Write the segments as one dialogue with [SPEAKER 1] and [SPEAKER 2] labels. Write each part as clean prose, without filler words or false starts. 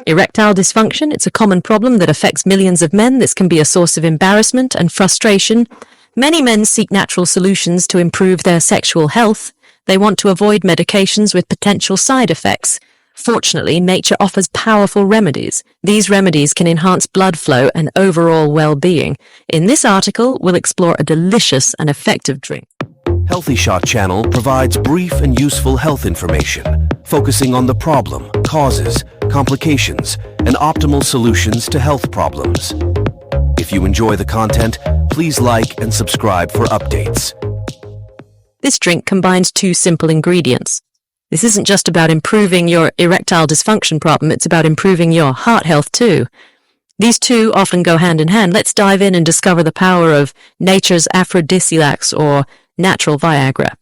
[SPEAKER 1] Erectile dysfunction, it's a common problem that affects millions of men. This can be a source of embarrassment and frustration. Many men seek natural solutions to improve their sexual health. They want to avoid medications with potential side effects. Fortunately, nature offers powerful remedies. These remedies can enhance blood flow and overall well-being. In this article, we'll explore a delicious and effective drink.
[SPEAKER 2] HealthyShot channel provides brief and useful health information, focusing on the problem, causes, complications, and optimal solutions to health problems. If you enjoy the content, please like and subscribe for updates.
[SPEAKER 1] This drink combines two simple ingredients. This isn't just about improving your erectile dysfunction problem, it's about improving your heart health too. These two often go hand in hand. Let's dive in and discover the power of nature's aphrodisiacs or natural Viagra.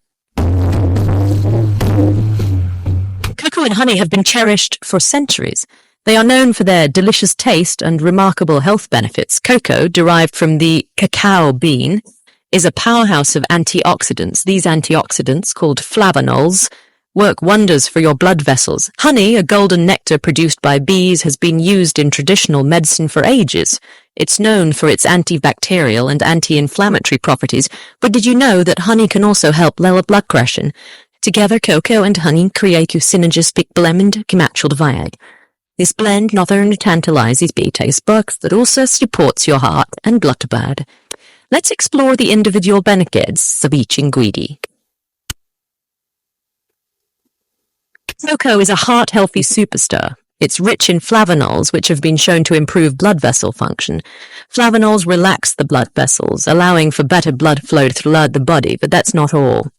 [SPEAKER 1] Cocoa and honey have been cherished for centuries. They are known for their delicious taste and remarkable health benefits. Cocoa, derived from the cacao bean, is a powerhouse of antioxidants. These antioxidants, called flavanols, work wonders for your blood vessels. Honey, a golden nectar produced by bees, has been used in traditional medicine for ages. It's known for its antibacterial and anti-inflammatory properties, but did you know that honey can also help lower blood pressure? Together, cocoa and honey create a synergistic blend matched Viagra. This blend not only tantalizes your taste buds, but also supports your heart and blood. Let's explore the individual benefits of each ingredient. Cocoa is a heart-healthy superstar. It's rich in flavanols, which have been shown to improve blood vessel function. Flavanols relax the blood vessels, allowing for better blood flow throughout the body, but that's not all.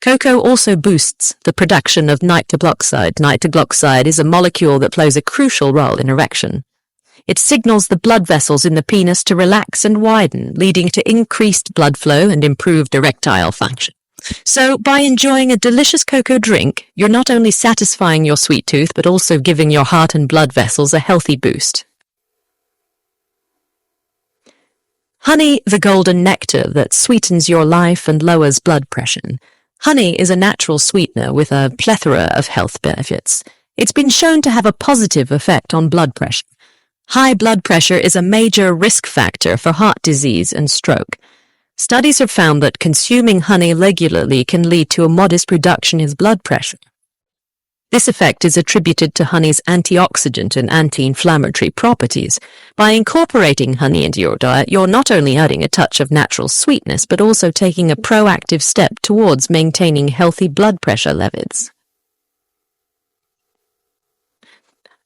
[SPEAKER 1] Cocoa also boosts the production of nitric oxide. Nitric oxide is a molecule that plays a crucial role in erection. It signals the blood vessels in the penis to relax and widen, leading to increased blood flow and improved erectile function. So, by enjoying a delicious cocoa drink, you're not only satisfying your sweet tooth, but also giving your heart and blood vessels a healthy boost. Honey, the golden nectar that sweetens your life and lowers blood pressure. Honey is a natural sweetener with a plethora of health benefits. It's been shown to have a positive effect on blood pressure. High blood pressure is a major risk factor for heart disease and stroke. Studies have found that consuming honey regularly can lead to a modest reduction in blood pressure. This effect is attributed to honey's antioxidant and anti-inflammatory properties. By incorporating honey into your diet, you're not only adding a touch of natural sweetness, but also taking a proactive step towards maintaining healthy blood pressure levels.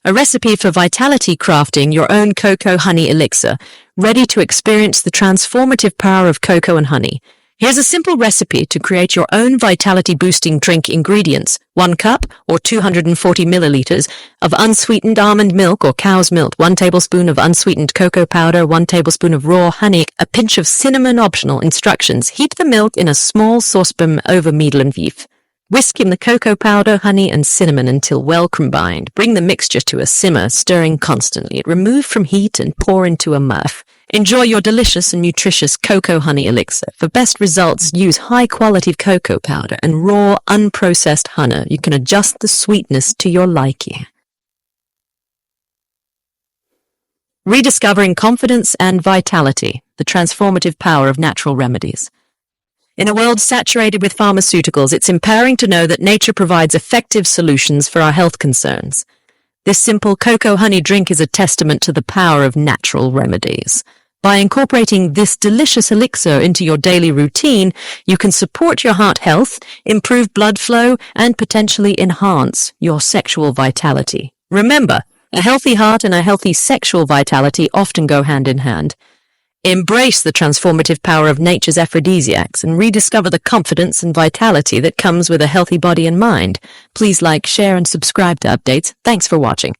[SPEAKER 1] A recipe for vitality: crafting your own cocoa honey elixir, ready to experience the transformative power of cocoa and honey. Here's a simple recipe to create your own vitality-boosting drink. Ingredients: 1 cup or 240 milliliters of unsweetened almond milk or cow's milk, 1 tablespoon of unsweetened cocoa powder, 1 tablespoon of raw honey, a pinch of cinnamon. Optional. Instructions: heat the milk in a small saucepan over medium heat. Whisk in the cocoa powder, honey, and cinnamon until well combined. Bring the mixture to a simmer, stirring constantly. Remove from heat and pour into a muff. Enjoy your delicious and nutritious cocoa honey elixir. For best results, use high-quality cocoa powder and raw, unprocessed honey. You can adjust the sweetness to your liking. Rediscovering confidence and vitality, the transformative power of natural remedies. In a world saturated with pharmaceuticals, it's empowering to know that nature provides effective solutions for our health concerns. This simple cocoa honey drink is a testament to the power of natural remedies. By incorporating this delicious elixir into your daily routine, you can support your heart health, improve blood flow, and potentially enhance your sexual vitality. Remember, a healthy heart and a healthy sexual vitality often go hand in hand. Embrace the transformative power of nature's aphrodisiacs and rediscover the confidence and vitality that comes with a healthy body and mind. Please like, share, and subscribe to updates. Thanks for watching.